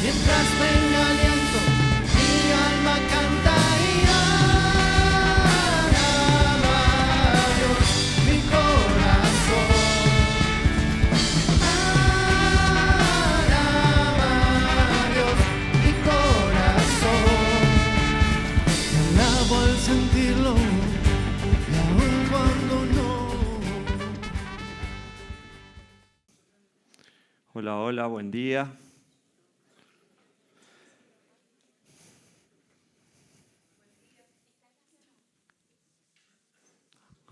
Mientras tenga aliento, mi alma canta y alaba a Dios, mi corazón. Alaba a Dios, mi corazón. Me alabo al sentirlo y aun cuando no. Hola, hola, buen día.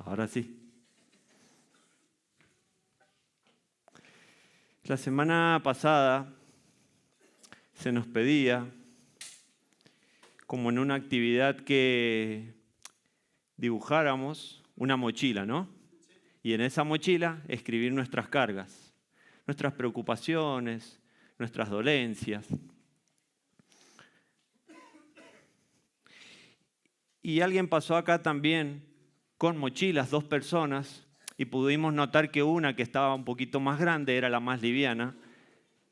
Ahora sí. La semana pasada se nos pedía, como en una actividad, que dibujáramos una mochila, ¿no? Y en esa mochila escribir nuestras cargas, nuestras preocupaciones, nuestras dolencias. Y alguien pasó acá también con mochilas, 2 personas, y pudimos notar que una que estaba un poquito más grande era la más liviana,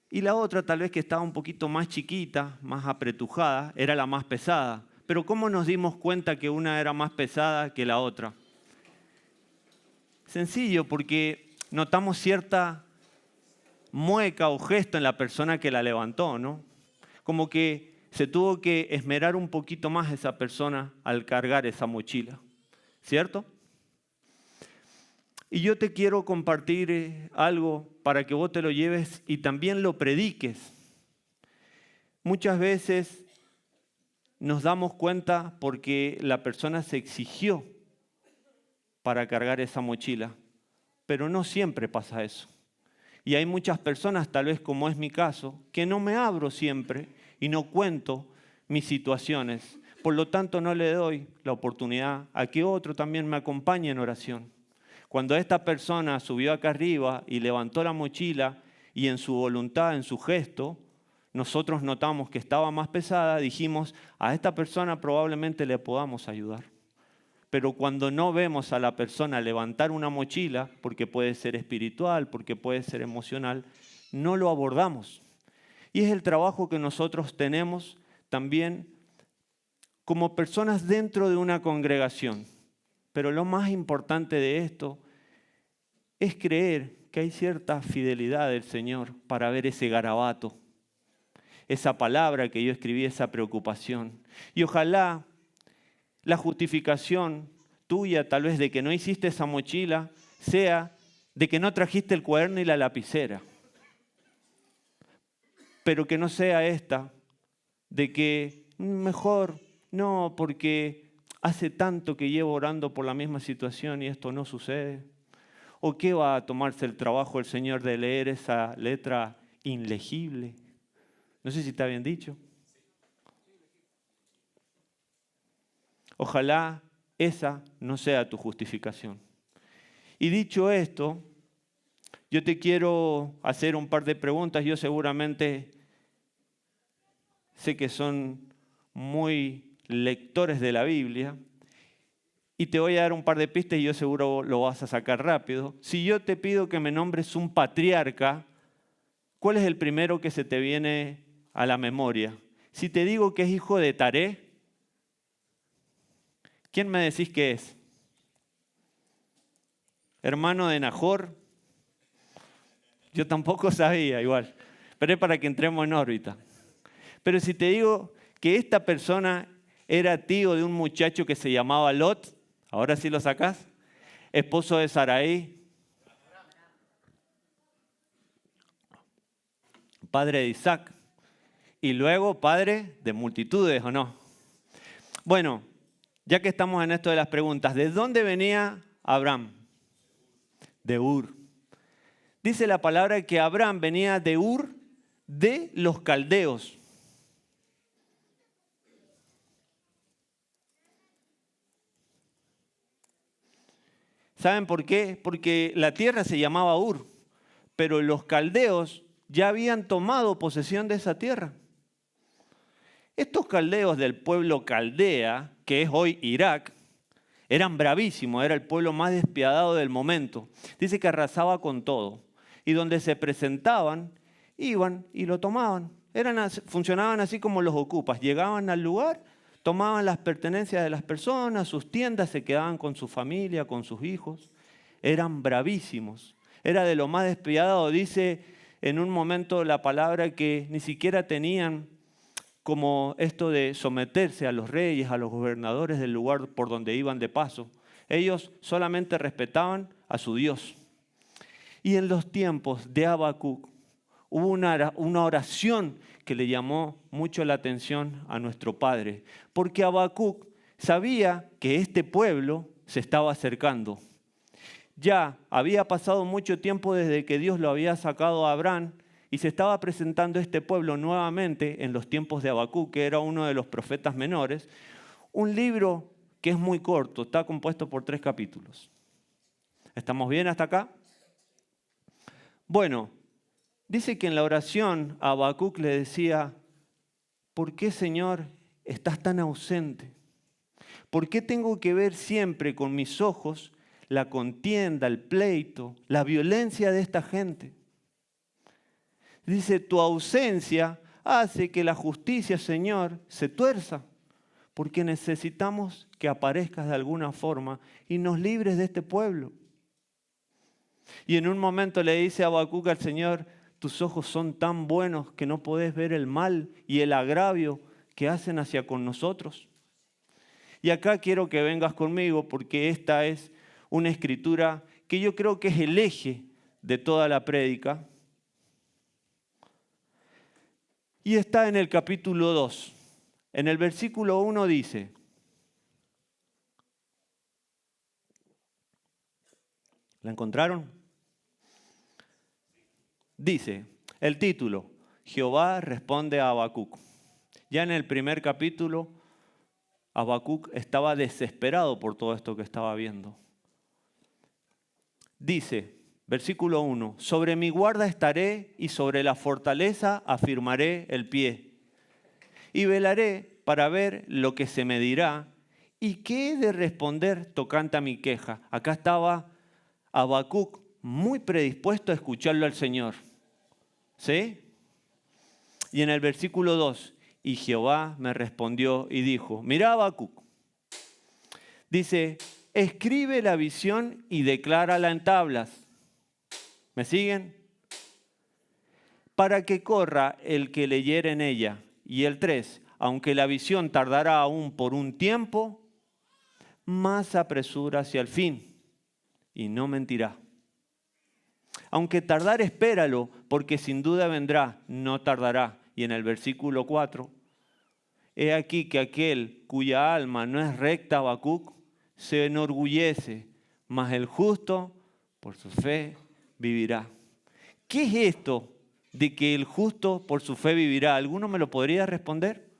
y la otra tal vez que estaba un poquito más chiquita, más apretujada, era la más pesada. Pero ¿cómo nos dimos cuenta que una era más pesada que la otra? Sencillo, porque notamos cierta mueca o gesto en la persona que la levantó, ¿no? Como que se tuvo que esmerar un poquito más esa persona al cargar esa mochila, ¿cierto? Y yo te quiero compartir algo para que vos te lo lleves y también lo prediques. Muchas veces nos damos cuenta porque la persona se exigió para cargar esa mochila, pero no siempre pasa eso. Y hay muchas personas, tal vez como es mi caso, que no me abro siempre y no cuento mis situaciones. Por lo tanto, no le doy la oportunidad a que otro también me acompañe en oración. Cuando esta persona subió acá arriba y levantó la mochila y en su voluntad, en su gesto, nosotros notamos que estaba más pesada, dijimos, a esta persona probablemente le podamos ayudar. Pero cuando no vemos a la persona levantar una mochila, porque puede ser espiritual, porque puede ser emocional, no lo abordamos. Y es el trabajo que nosotros tenemos también como personas dentro de una congregación. Pero lo más importante de esto es creer que hay cierta fidelidad del Señor para ver ese garabato, esa palabra que yo escribí, esa preocupación. Y ojalá la justificación tuya, tal vez de que no hiciste esa mochila, sea de que no trajiste el cuaderno y la lapicera. Pero que no sea esta, de que mejor no, porque hace tanto que llevo orando por la misma situación y esto no sucede. ¿O qué va a tomarse el trabajo el Señor de leer esa letra inlegible? No sé si está bien dicho. Ojalá esa no sea tu justificación. Y dicho esto, yo te quiero hacer un par de preguntas. Yo seguramente sé que son muy lectores de la Biblia. Y te voy a dar un par de pistas y yo seguro lo vas a sacar rápido. Si yo te pido que me nombres un patriarca, ¿cuál es el primero que se te viene a la memoria? Si te digo que es hijo de Taré, ¿quién me decís que es? ¿Hermano de Nahor? Yo tampoco sabía igual, pero es para que entremos en órbita. Pero si te digo que esta persona era tío de un muchacho que se llamaba Lot, ahora sí lo sacás, esposo de Sarai, padre de Isaac, y luego padre de multitudes, ¿o no? Bueno, ya que estamos en esto de las preguntas, ¿de dónde venía Abraham? De Ur. Dice la palabra que Abraham venía de Ur de los caldeos. ¿Saben por qué? Porque la tierra se llamaba Ur, pero los caldeos ya habían tomado posesión de esa tierra. Estos caldeos del pueblo Caldea, que es hoy Irak, eran bravísimos, era el pueblo más despiadado del momento. Dice que arrasaba con todo. Y donde se presentaban, iban y lo tomaban. Funcionaban así como los ocupas. Llegaban al lugar, tomaban las pertenencias de las personas, sus tiendas, se quedaban con su familia, con sus hijos. Eran bravísimos. Era de lo más despiadado. Dice en un momento la palabra que ni siquiera tenían como esto de someterse a los reyes, a los gobernadores del lugar por donde iban de paso. Ellos solamente respetaban a su Dios. Y en los tiempos de Habacuc hubo una oración que le llamó mucho la atención a nuestro Padre, porque Habacuc sabía que este pueblo se estaba acercando. Ya había pasado mucho tiempo desde que Dios lo había sacado a Abraham y se estaba presentando este pueblo nuevamente en los tiempos de Habacuc, que era uno de los profetas menores. Un libro que es muy corto, está compuesto por 3 capítulos. ¿Estamos bien hasta acá? Bueno, dice que en la oración Habacuc le decía, ¿por qué, Señor, estás tan ausente? ¿Por qué tengo que ver siempre con mis ojos la contienda, el pleito, la violencia de esta gente? Dice, tu ausencia hace que la justicia, Señor, se tuerza, porque necesitamos que aparezcas de alguna forma y nos libres de este pueblo. Y en un momento le dice a Habacuc al Señor, tus ojos son tan buenos que no podés ver el mal y el agravio que hacen hacia con nosotros. Y acá quiero que vengas conmigo porque esta es una escritura que yo creo que es el eje de toda la prédica. Y está en el capítulo 2. En el versículo 1 dice, ¿la encontraron? Dice, el título, Jehová responde a Habacuc. Ya en el primer capítulo, Habacuc estaba desesperado por todo esto que estaba viendo. Dice, versículo 1, sobre mi guarda estaré y sobre la fortaleza afirmaré el pie. Y velaré para ver lo que se me dirá y qué he de responder tocante a mi queja. Acá estaba Habacuc muy predispuesto a escucharlo al Señor. ¿Sí? Y en el versículo 2, y Jehová me respondió y dijo, mira Habacuc, dice, escribe la visión y declárala en tablas. ¿Me siguen? Para que corra el que leyere en ella. Y el 3, aunque la visión tardará aún por un tiempo, más apresura hacia el fin y no mentirá. Aunque tardar, espéralo, porque sin duda vendrá, no tardará. Y en el versículo 4, he aquí que aquel cuya alma no es recta, Habacuc, se enorgullece, mas el justo por su fe vivirá. ¿Qué es esto de que el justo por su fe vivirá? ¿Alguno me lo podría responder?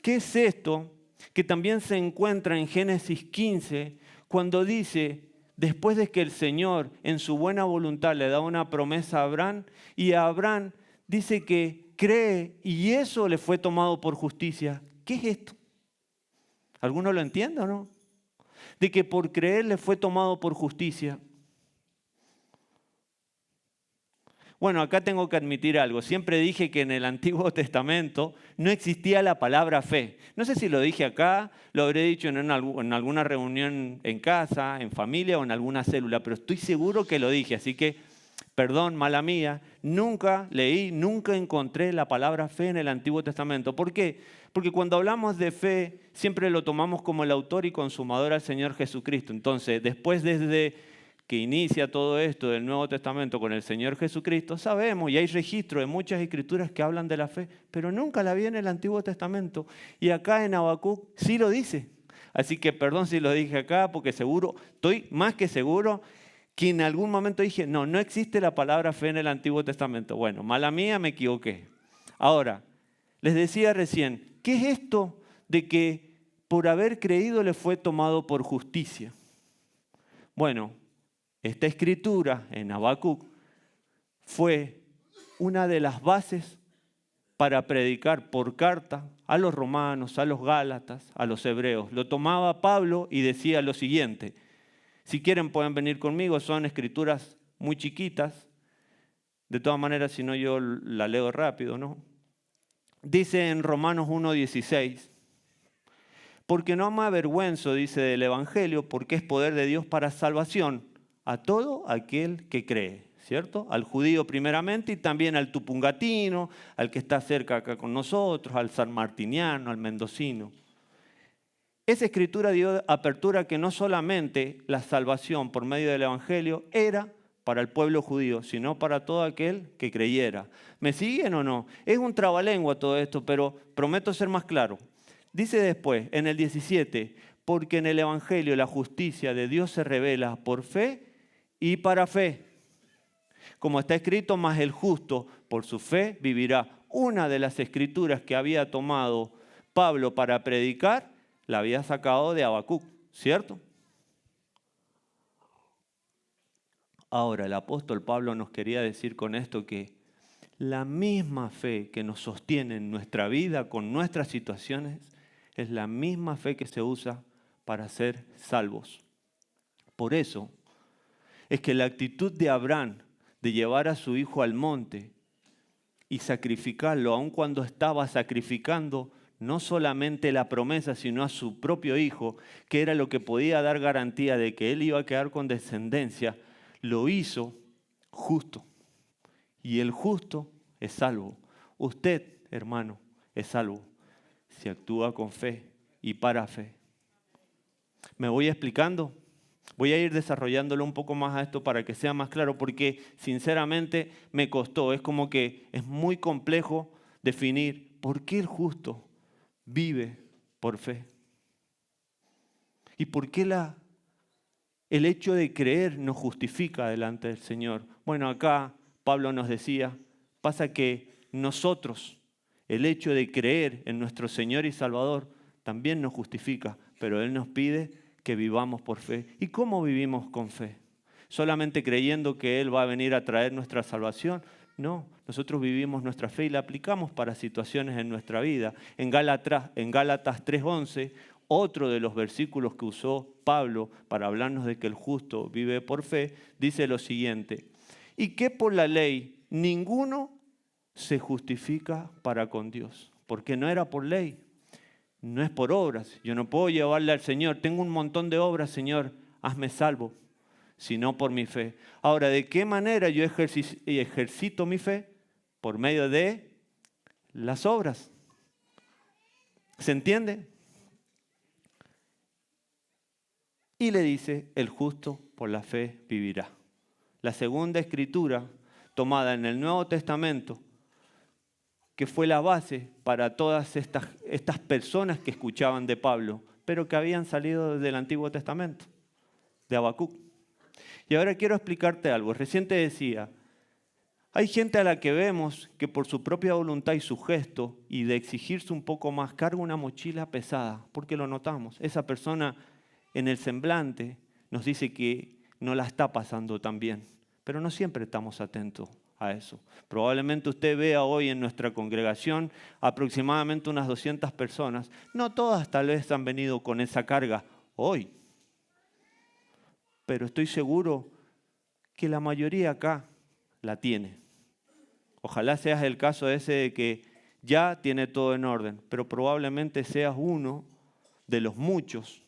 ¿Qué es esto que también se encuentra en Génesis 15 cuando dice, después de que el Señor en su buena voluntad le da una promesa a Abraham y a Abraham dice que cree y eso le fue tomado por justicia? ¿Qué es esto? ¿Alguno lo entiende o no? De que por creer le fue tomado por justicia. Bueno, acá tengo que admitir algo. Siempre dije que en el Antiguo Testamento no existía la palabra fe. No sé si lo dije acá, lo habré dicho en alguna reunión en casa, en familia o en alguna célula, pero estoy seguro que lo dije. Así que, perdón, mala mía, nunca leí, nunca encontré la palabra fe en el Antiguo Testamento. ¿Por qué? Porque cuando hablamos de fe, siempre lo tomamos como el autor y consumador al Señor Jesucristo. Entonces, después desde que inicia todo esto del Nuevo Testamento con el Señor Jesucristo, sabemos y hay registro de muchas escrituras que hablan de la fe, pero nunca la vi en el Antiguo Testamento. Y acá en Habacuc sí lo dice. Así que perdón si lo dije acá, porque seguro, estoy más que seguro que en algún momento dije, no existe la palabra fe en el Antiguo Testamento. Bueno, mala mía, me equivoqué. Ahora, les decía recién, ¿qué es esto de que por haber creído le fue tomado por justicia? Bueno, esta escritura en Habacuc fue una de las bases para predicar por carta a los romanos, a los gálatas, a los hebreos. Lo tomaba Pablo y decía lo siguiente. Si quieren pueden venir conmigo, son escrituras muy chiquitas. De todas maneras, si no yo la leo rápido, ¿no? Dice en Romanos 1:16, porque no me avergüenzo, dice, del Evangelio, porque es poder de Dios para salvación a todo aquel que cree, ¿cierto? Al judío primeramente y también al tupungatino, al que está cerca acá con nosotros, al sanmartiniano, al mendocino. Esa escritura dio apertura que no solamente la salvación por medio del Evangelio era para el pueblo judío, sino para todo aquel que creyera. ¿Me siguen o no? Es un trabalengua todo esto, pero prometo ser más claro. Dice después, en el 17, porque en el Evangelio la justicia de Dios se revela por fe y para fe. Como está escrito, más el justo por su fe vivirá. Una de las escrituras que había tomado Pablo para predicar, la había sacado de Habacuc, ¿cierto? Ahora, el apóstol Pablo nos quería decir con esto que la misma fe que nos sostiene en nuestra vida, con nuestras situaciones, es la misma fe que se usa para ser salvos. Por eso es que la actitud de Abraham de llevar a su hijo al monte y sacrificarlo, aun cuando estaba sacrificando no solamente la promesa, sino a su propio hijo, que era lo que podía dar garantía de que él iba a quedar con descendencia, lo hizo justo. Y el justo es salvo. Usted, hermano, es salvo si actúa con fe y para fe. ¿Me voy explicando? Voy a ir desarrollándolo un poco más a esto para que sea más claro, porque sinceramente me costó. Es como que es muy complejo definir por qué el justo vive por fe. ¿Y por qué el hecho de creer nos justifica delante del Señor? Bueno, acá Pablo nos decía, pasa que nosotros, el hecho de creer en nuestro Señor y Salvador, también nos justifica, pero Él nos pide que vivamos por fe. ¿Y cómo vivimos con fe? ¿Solamente creyendo que Él va a venir a traer nuestra salvación? No, nosotros vivimos nuestra fe y la aplicamos para situaciones en nuestra vida. En Gálatas 3:11, otro de los versículos que usó Pablo para hablarnos de que el justo vive por fe, dice lo siguiente, y que por la ley ninguno se justifica para con Dios, porque no era por ley, no es por obras. Yo no puedo llevarle al Señor, tengo un montón de obras, Señor, hazme salvo, sino por mi fe. Ahora, ¿de qué manera yo ejercito mi fe? Por medio de las obras. ¿Se entiende? Y le dice, el justo por la fe vivirá. La segunda escritura tomada en el Nuevo Testamento, que fue la base para todas estas personas que escuchaban de Pablo, pero que habían salido del Antiguo Testamento, de Habacuc. Y ahora quiero explicarte algo. Recién te decía, hay gente a la que vemos que por su propia voluntad y su gesto y de exigirse un poco más, carga una mochila pesada, porque lo notamos. Esa persona en el semblante nos dice que no la está pasando tan bien, pero no siempre estamos atentos a eso. Probablemente usted vea hoy en nuestra congregación aproximadamente unas 200 personas. No todas tal vez han venido con esa carga hoy, pero estoy seguro que la mayoría acá la tiene. Ojalá seas el caso ese de que ya tiene todo en orden, pero probablemente seas uno de los muchos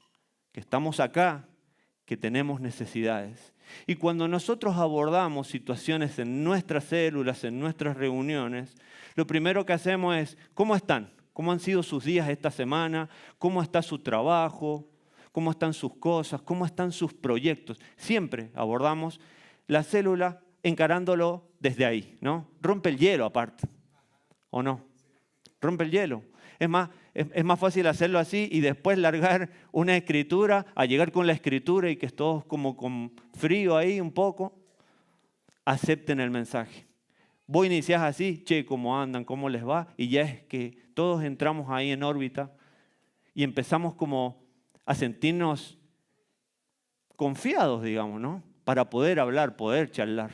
que estamos acá, que tenemos necesidades. Y cuando nosotros abordamos situaciones en nuestras células, en nuestras reuniones, lo primero que hacemos es, ¿cómo están? ¿Cómo han sido sus días esta semana? ¿Cómo está su trabajo? ¿Cómo están sus cosas? ¿Cómo están sus proyectos? Siempre abordamos la célula encarándolo desde ahí, ¿no? Rompe el hielo aparte, ¿o no? Rompe el hielo. Es más fácil hacerlo así y después largar una escritura, a llegar con la escritura y que todos como con frío ahí un poco, acepten el mensaje. Vos iniciás así, che, ¿cómo andan? ¿Cómo les va? Y ya es que todos entramos ahí en órbita y empezamos como a sentirnos confiados, digamos, ¿no? Para poder hablar, poder charlar.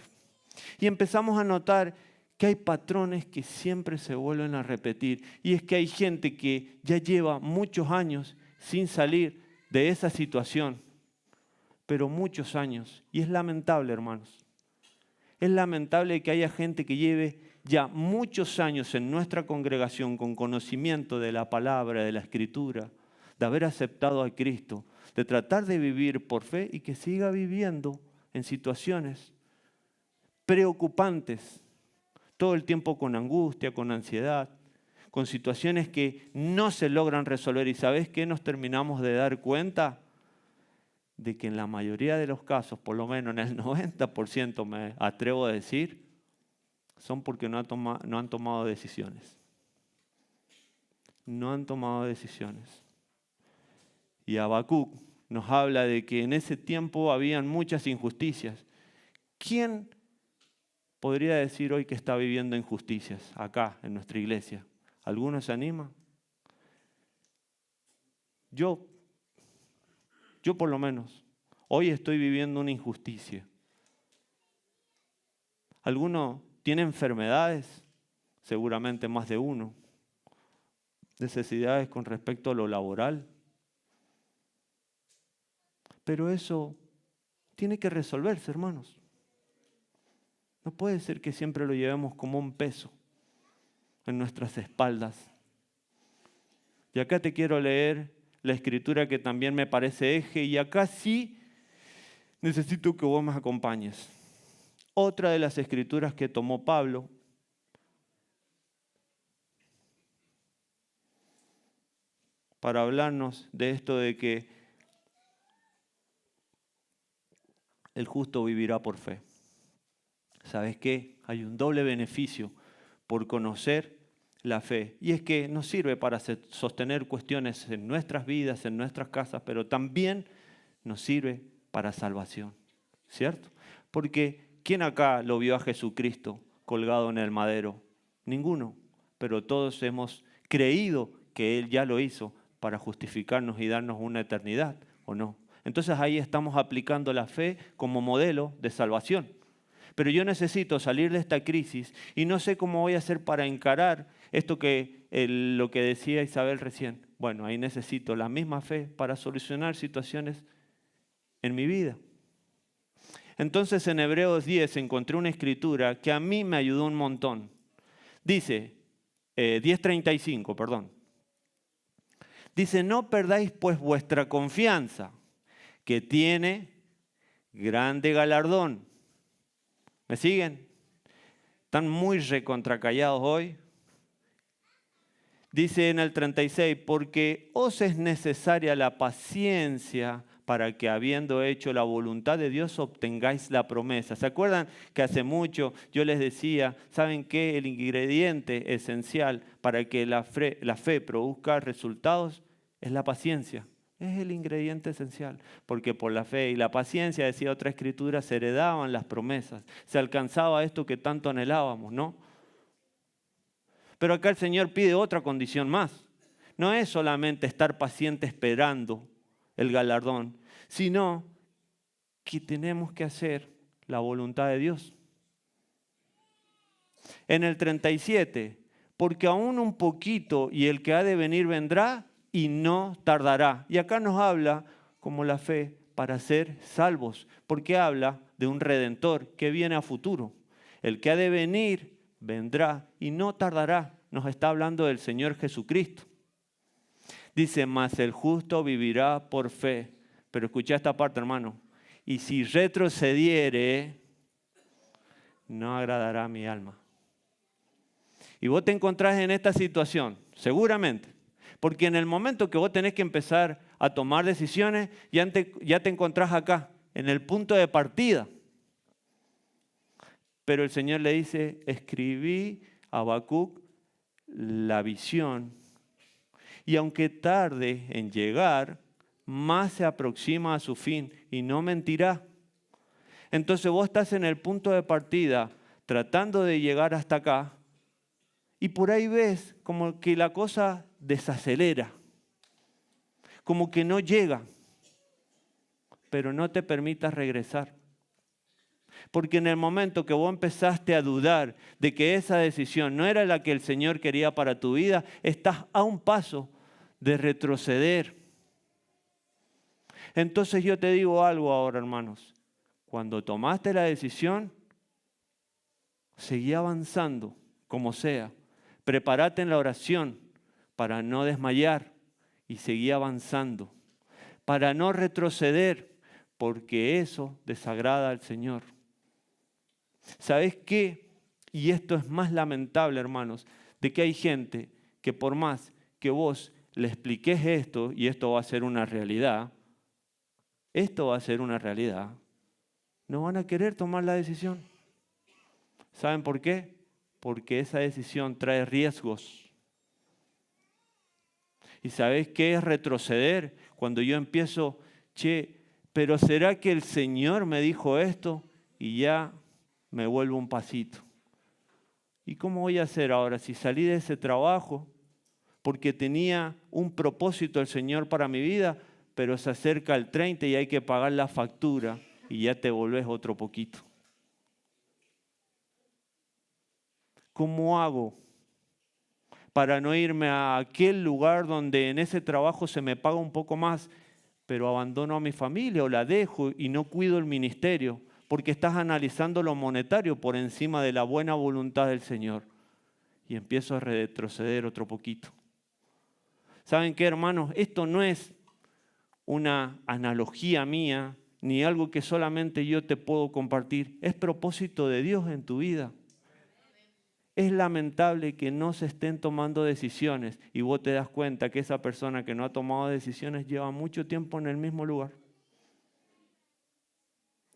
Y empezamos a notar que hay patrones que siempre se vuelven a repetir. Y es que hay gente que ya lleva muchos años sin salir de esa situación, pero muchos años. Y es lamentable, hermanos. Es lamentable que haya gente que lleve ya muchos años en nuestra congregación con conocimiento de la palabra, de la Escritura, de haber aceptado a Cristo, de tratar de vivir por fe y que siga viviendo en situaciones preocupantes, todo el tiempo con angustia, con ansiedad, con situaciones que no se logran resolver. ¿Y sabes qué? Nos terminamos de dar cuenta de que en la mayoría de los casos, por lo menos en el 90% me atrevo a decir, son porque no han tomado decisiones. No han tomado decisiones. Y Habacuc nos habla de que en ese tiempo habían muchas injusticias. ¿Quién podría decir hoy que está viviendo injusticias acá en nuestra iglesia? ¿Alguno se anima? Yo por lo menos, hoy estoy viviendo una injusticia. ¿Alguno tiene enfermedades? Seguramente más de uno. Necesidades con respecto a lo laboral. Pero eso tiene que resolverse, hermanos. No puede ser que siempre lo llevemos como un peso en nuestras espaldas. Y acá te quiero leer la escritura que también me parece eje, y acá sí necesito que vos me acompañes. Otra de las escrituras que tomó Pablo para hablarnos de esto de que el justo vivirá por fe. ¿Sabes qué? Hay un doble beneficio por conocer la fe. Y es que nos sirve para sostener cuestiones en nuestras vidas, en nuestras casas, pero también nos sirve para salvación. ¿Cierto? Porque ¿quién acá lo vio a Jesucristo colgado en el madero? Ninguno. Pero todos hemos creído que Él ya lo hizo para justificarnos y darnos una eternidad, ¿o no? Entonces ahí estamos aplicando la fe como modelo de salvación. Pero yo necesito salir de esta crisis y no sé cómo voy a hacer para encarar esto lo que decía Isabel recién. Bueno, ahí necesito la misma fe para solucionar situaciones en mi vida. Entonces en Hebreos 10 encontré una escritura que a mí me ayudó un montón. Dice, 10:35, perdón. Dice, no perdáis pues vuestra confianza, que tiene grande galardón. ¿Me siguen? Están muy recontracallados hoy. Dice en el 36, porque os es necesaria la paciencia para que habiendo hecho la voluntad de Dios obtengáis la promesa. ¿Se acuerdan que hace mucho yo les decía, ¿saben qué? El ingrediente esencial para que la fe produzca resultados es la paciencia. Es el ingrediente esencial, porque por la fe y la paciencia, decía otra escritura, se heredaban las promesas, se alcanzaba esto que tanto anhelábamos, ¿no? Pero acá el Señor pide otra condición más. No es solamente estar paciente esperando el galardón, sino que tenemos que hacer la voluntad de Dios. En el 37, porque aún un poquito y el que ha de venir vendrá y no tardará. Y acá nos habla como la fe para ser salvos, porque habla de un redentor que viene a futuro. El que ha de venir vendrá y no tardará. Nos está hablando del Señor Jesucristo. Dice, mas el justo vivirá por fe. Pero escucha esta parte, hermano. Y si retrocediere, no agradará a mi alma. Y vos te encontrás en esta situación, seguramente. Porque en el momento que vos tenés que empezar a tomar decisiones, ya te encontrás acá, en el punto de partida. Pero el Señor le dice, escribí a Habacuc la visión. Y aunque tarde en llegar, más se aproxima a su fin y no mentirá. Entonces vos estás en el punto de partida, tratando de llegar hasta acá, y por ahí ves como que la cosa desacelera, como que no llega, pero no te permitas regresar. Porque en el momento que vos empezaste a dudar de que esa decisión no era la que el Señor quería para tu vida, estás a un paso de retroceder. Entonces yo te digo algo ahora, hermanos. Cuando tomaste la decisión, seguí avanzando. como sea. Prepárate en la oración para no desmayar y seguir avanzando, para no retroceder, porque eso desagrada al Señor. ¿Sabes qué? Y esto es más lamentable, hermanos, de que hay gente que por más que vos le expliques esto, y esto va a ser una realidad, no van a querer tomar la decisión. ¿Saben por qué? Porque esa decisión trae riesgos. ¿Y sabéis qué es retroceder? Cuando yo empiezo, pero ¿será que el Señor me dijo esto? Y ya me vuelvo un pasito. ¿Y cómo voy a hacer ahora si salí de ese trabajo porque tenía un propósito el Señor para mi vida, pero se acerca el 30 y hay que pagar la factura y ya te volvés otro poquito? ¿Cómo hago para no irme a aquel lugar donde en ese trabajo se me paga un poco más, pero abandono a mi familia o la dejo y no cuido el ministerio? Porque estás analizando lo monetario por encima de la buena voluntad del Señor. Y empiezo a retroceder otro poquito. ¿Saben qué, hermanos? Esto no es una analogía mía, ni algo que solamente yo te puedo compartir. Es propósito de Dios en tu vida. Es lamentable que no se estén tomando decisiones y vos te das cuenta que esa persona que no ha tomado decisiones lleva mucho tiempo en el mismo lugar.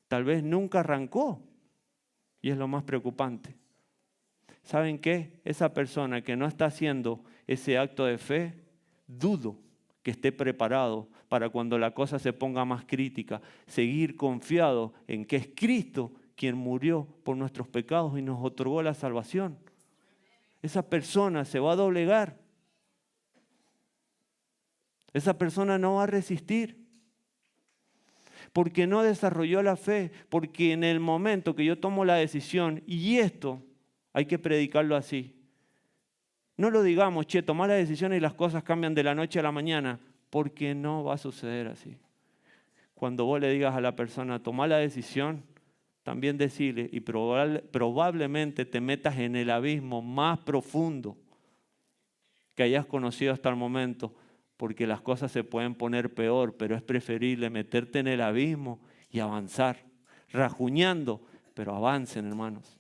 Tal vez nunca arrancó y es lo más preocupante. ¿Saben qué? Esa persona que no está haciendo ese acto de fe, dudo que esté preparado para cuando la cosa se ponga más crítica, seguir confiado en que es Cristo quien murió por nuestros pecados y nos otorgó la salvación. Esa persona se va a doblegar. Esa persona no va a resistir. Porque no desarrolló la fe. Porque en el momento que yo tomo la decisión, y esto hay que predicarlo así. No lo digamos, toma la decisión y las cosas cambian de la noche a la mañana. Porque no va a suceder así. Cuando vos le digas a la persona, toma la decisión, también decirle, y probablemente te metas en el abismo más profundo que hayas conocido hasta el momento, porque las cosas se pueden poner peor, pero es preferible meterte en el abismo y avanzar, rajuñando, pero avancen, hermanos.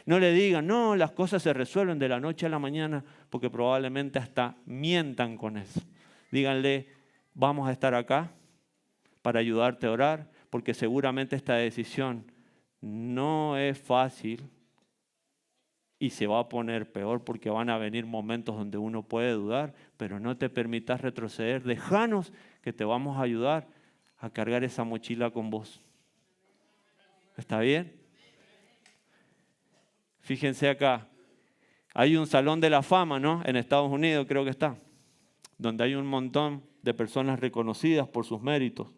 No le digan, no, las cosas se resuelven de la noche a la mañana, porque probablemente hasta mientan con eso. Díganle, vamos a estar acá para ayudarte a orar, porque seguramente esta decisión no es fácil y se va a poner peor porque van a venir momentos donde uno puede dudar, pero no te permitas retroceder. Déjanos que te vamos a ayudar a cargar esa mochila con vos. ¿Está bien? Fíjense acá, hay un salón de la fama, ¿no? En Estados Unidos creo que está, donde hay un montón de personas reconocidas por sus méritos.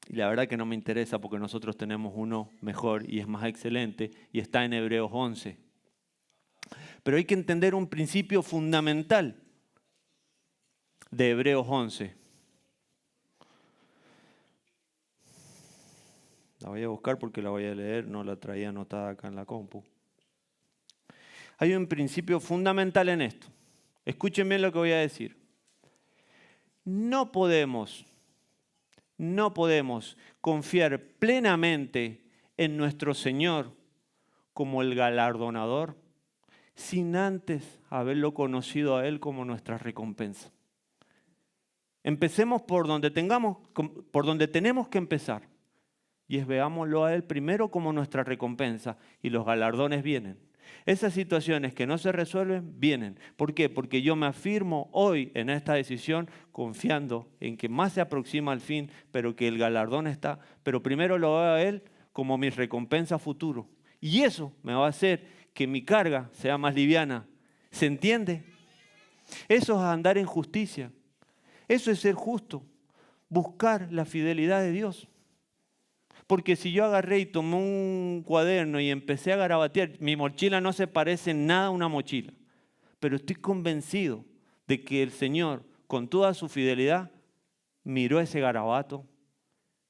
Y la verdad que no me interesa porque nosotros tenemos uno mejor y es más excelente y está en Hebreos 11. Pero hay que entender un principio fundamental de Hebreos 11. La voy a buscar porque la voy a leer, no la traía anotada acá en la compu. Hay un principio fundamental en esto. Escuchen bien lo que voy a decir. No podemos confiar plenamente en nuestro Señor como el galardonador sin antes haberlo conocido a Él como nuestra recompensa. Empecemos por donde tenemos que empezar y veámoslo a Él primero como nuestra recompensa y los galardones vienen. Esas situaciones que no se resuelven, vienen. ¿Por qué? Porque yo me afirmo hoy en esta decisión confiando en que más se aproxima al fin, pero que el galardón está. Pero primero lo veo a Él como mi recompensa futuro. Y eso me va a hacer que mi carga sea más liviana. ¿Se entiende? Eso es andar en justicia. Eso es ser justo. Buscar la fidelidad de Dios. Porque si yo agarré y tomé un cuaderno y empecé a garabatear, mi mochila no se parece en nada a una mochila. Pero estoy convencido de que el Señor, con toda su fidelidad, miró ese garabato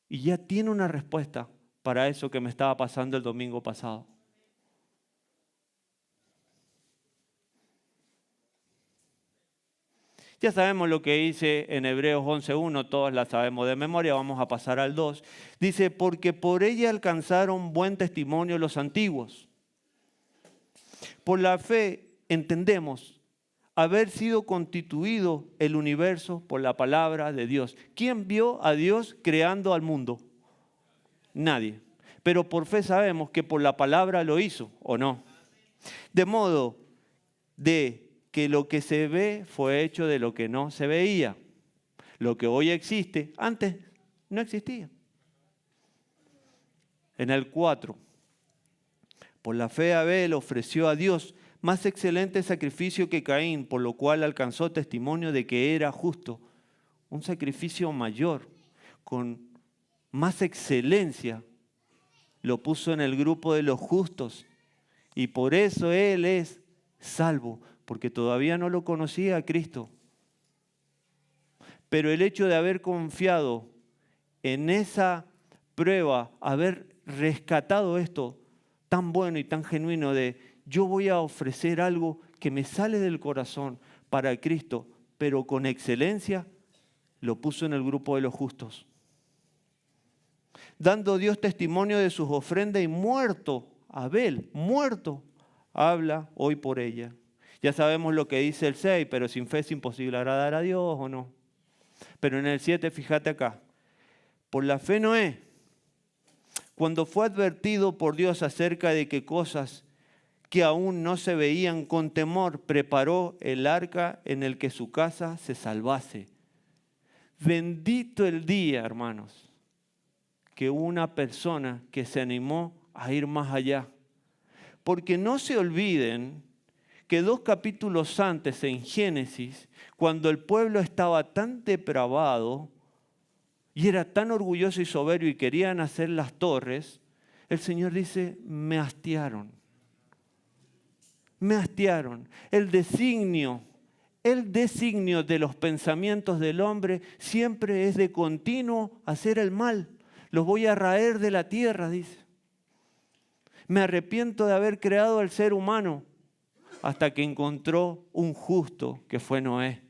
y ya tiene una respuesta para eso que me estaba pasando el domingo pasado. Ya sabemos lo que dice en Hebreos 11.1, todos la sabemos de memoria, vamos a pasar al 2. Dice, porque por ella alcanzaron buen testimonio los antiguos. Por la fe entendemos haber sido constituido el universo por la palabra de Dios. ¿Quién vio a Dios creando al mundo? Nadie. Pero por fe sabemos que por la palabra lo hizo, ¿o no? De modo de que lo que se ve fue hecho de lo que no se veía. Lo que hoy existe, antes no existía. En el 4, por la fe Abel ofreció a Dios más excelente sacrificio que Caín, por lo cual alcanzó testimonio de que era justo. Un sacrificio mayor, con más excelencia, lo puso en el grupo de los justos. Y por eso él es salvo, porque todavía no lo conocía a Cristo. Pero el hecho de haber confiado en esa prueba, haber rescatado esto tan bueno y tan genuino de yo voy a ofrecer algo que me sale del corazón para Cristo, pero con excelencia, lo puso en el grupo de los justos. Dando Dios testimonio de sus ofrendas y muerto, Abel, muerto, habla hoy por ella. Ya sabemos lo que dice el 6, pero sin fe es imposible agradar a Dios, ¿o no? Pero en el 7, fíjate acá. Por la fe Noé, cuando fue advertido por Dios acerca de que cosas que aún no se veían, con temor preparó el arca en el que su casa se salvase. Bendito el día, hermanos, que hubo una persona que se animó a ir más allá. Porque no se olviden que 2 capítulos antes en Génesis, cuando el pueblo estaba tan depravado y era tan orgulloso y soberbio y querían hacer las torres, el Señor dice, me hastiaron. Me hastiaron. El designio de los pensamientos del hombre siempre es de continuo hacer el mal. Los voy a raer de la tierra, dice. Me arrepiento de haber creado al ser humano hasta que encontró un justo que fue Noé.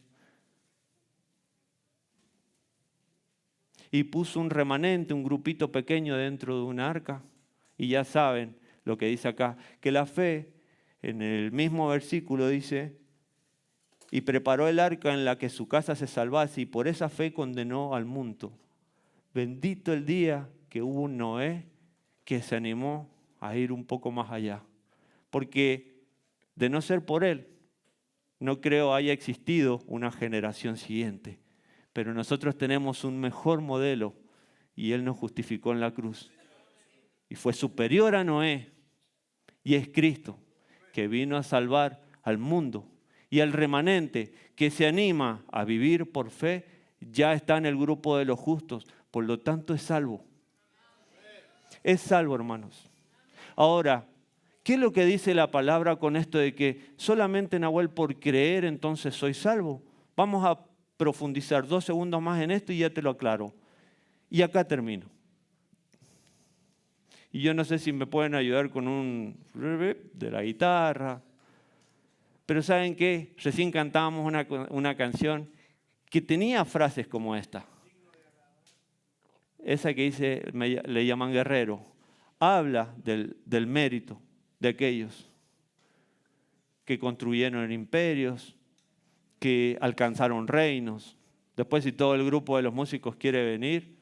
Y puso un remanente, un grupito pequeño dentro de un arca. Y ya saben lo que dice acá, que la fe, en el mismo versículo dice, y preparó el arca en la que su casa se salvase y por esa fe condenó al mundo. Bendito el día que hubo un Noé que se animó a ir un poco más allá. Porque de no ser por él, no creo haya existido una generación siguiente. Pero nosotros tenemos un mejor modelo y él nos justificó en la cruz. Y fue superior a Noé y es Cristo que vino a salvar al mundo. Y el remanente que se anima a vivir por fe ya está en el grupo de los justos. Por lo tanto es salvo. Es salvo, hermanos. Ahora, ¿qué es lo que dice la palabra con esto de que solamente Nahuel por creer entonces soy salvo? Vamos a profundizar 2 segundos más en esto y ya te lo aclaro. Y acá termino. Y yo no sé si me pueden ayudar con un de la guitarra. Pero ¿saben qué? Recién cantábamos una canción que tenía frases como esta. Esa que dice, le llaman guerrero. Habla del mérito de aquellos que construyeron imperios, que alcanzaron reinos. Después, si todo el grupo de los músicos quiere venir,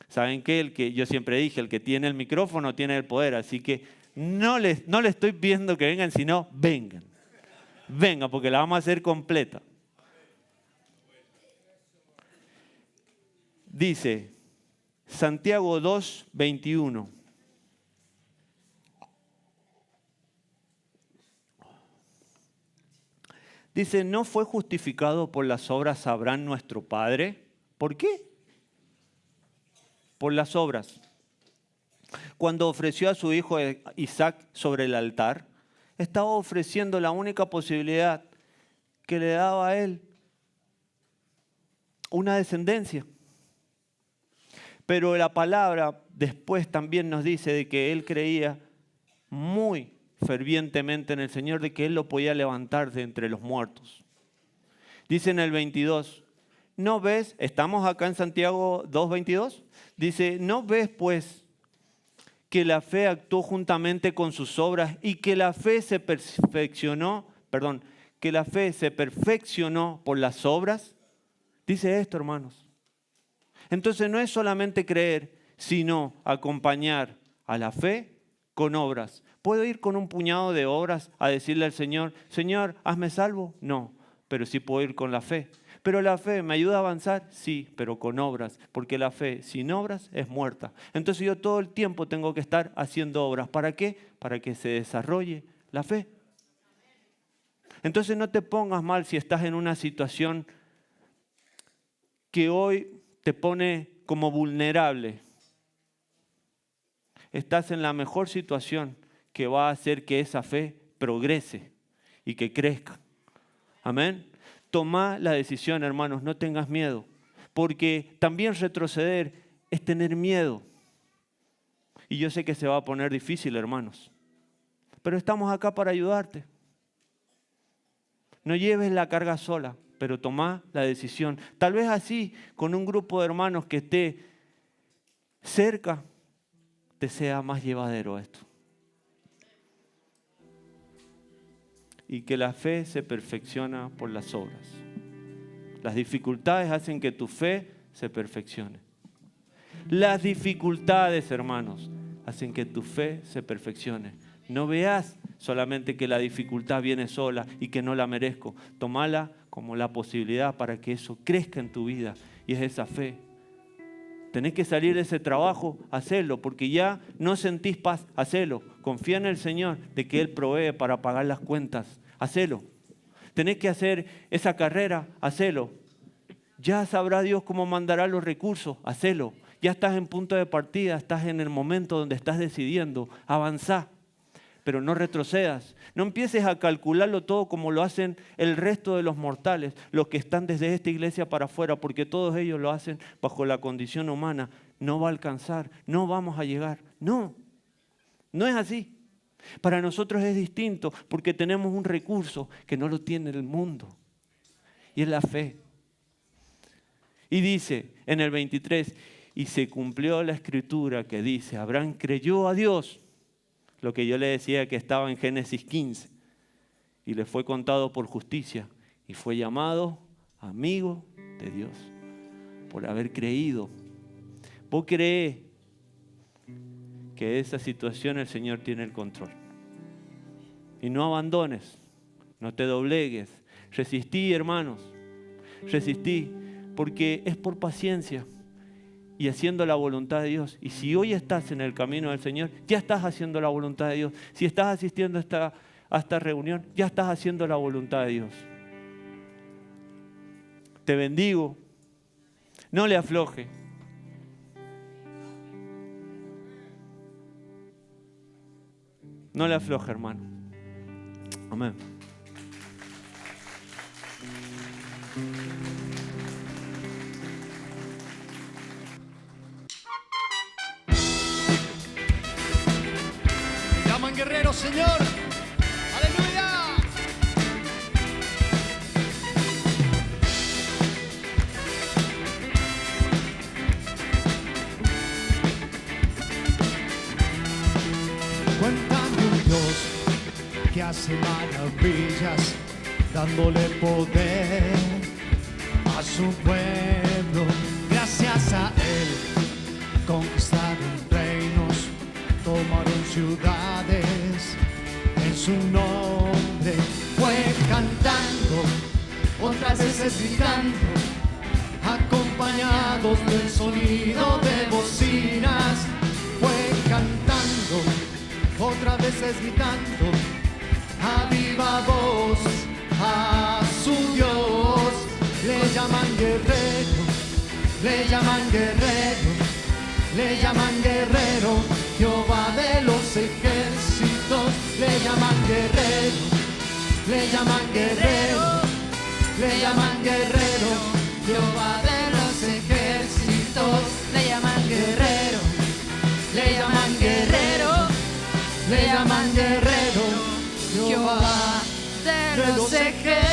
¿saben qué? El que yo siempre dije, el que tiene el micrófono tiene el poder. Así que no le estoy pidiendo que vengan, sino vengan. Vengan, porque la vamos a hacer completa. Dice Santiago 2:21. Dice, ¿no fue justificado por las obras Abraham nuestro padre? ¿Por qué? Por las obras. Cuando ofreció a su hijo Isaac sobre el altar, estaba ofreciendo la única posibilidad que le daba a él, una descendencia. Pero la palabra después también nos dice de que él creía muy fervientemente en el Señor, de que él lo podía levantar de entre los muertos. Dice en el 22, ¿no ves? Estamos acá en Santiago 2:22. Dice, ¿no ves pues que la fe actuó juntamente con sus obras y que la fe se perfeccionó por las obras? Dice esto, hermanos. Entonces no es solamente creer, sino acompañar a la fe con obras. ¿Puedo ir con un puñado de obras a decirle al Señor, Señor, hazme salvo? No, pero sí puedo ir con la fe. ¿Pero la fe me ayuda a avanzar? Sí, pero con obras, porque la fe sin obras es muerta. Entonces yo todo el tiempo tengo que estar haciendo obras. ¿Para qué? Para que se desarrolle la fe. Entonces no te pongas mal si estás en una situación que hoy te pone como vulnerable. Estás en la mejor situación que va a hacer que esa fe progrese y que crezca. Amén. Toma la decisión, hermanos, no tengas miedo, porque también retroceder es tener miedo. Y yo sé que se va a poner difícil, hermanos, pero estamos acá para ayudarte. No lleves la carga sola, pero toma la decisión. Tal vez así, con un grupo de hermanos que esté cerca, te sea más llevadero esto. Y que la fe se perfecciona por las obras. Las dificultades hacen que tu fe se perfeccione. Las dificultades, hermanos, hacen que tu fe se perfeccione. No veas solamente que la dificultad viene sola y que no la merezco. Tómala como la posibilidad para que eso crezca en tu vida. Y es esa fe. Tenés que salir de ese trabajo, hacelo, porque ya no sentís paz, hacelo. Confía en el Señor de que Él provee para pagar las cuentas, hacelo. Tenés que hacer esa carrera, hacelo. Ya sabrá Dios cómo mandará los recursos, hacelo. Ya estás en punto de partida, estás en el momento donde estás decidiendo, avanzá. Pero no retrocedas, no empieces a calcularlo todo como lo hacen el resto de los mortales, los que están desde esta iglesia para afuera, porque todos ellos lo hacen bajo la condición humana. No va a alcanzar, no vamos a llegar. No, no es así. Para nosotros es distinto porque tenemos un recurso que no lo tiene el mundo y es la fe. Y dice en el 23, y se cumplió la escritura que dice, Abraham creyó a Dios. Lo que yo le decía que estaba en Génesis 15. Y le fue contado por justicia. Y fue llamado amigo de Dios. Por haber creído. Vos creés que de esa situación el Señor tiene el control. Y no abandones. No te doblegues. Resistí, hermanos. Resistí. Porque es por paciencia. Y haciendo la voluntad de Dios. Y si hoy estás en el camino del Señor, ya estás haciendo la voluntad de Dios. Si estás asistiendo a esta reunión, ya estás haciendo la voluntad de Dios. Te bendigo. No le afloje. No le afloje, hermano. Amén. Guerrero, Señor. Aleluya. Cuentan de un Dios que hace maravillas, dándole poder a su pueblo. Gracias a Él conquistaron reinos, tomaron ciudades, en su nombre fue cantando, otras veces gritando, acompañados del sonido de bocinas, fue cantando, otras veces gritando, a viva voz, a su Dios, le llaman guerrero, le llaman guerrero, le llaman guerrero, Jehová de los ejércitos, le llaman guerrero, le llaman guerrero, le llaman guerrero, Jehová de los ejércitos, le llaman guerrero, le llaman guerrero, le llaman guerrero, Jehová de los ejércitos.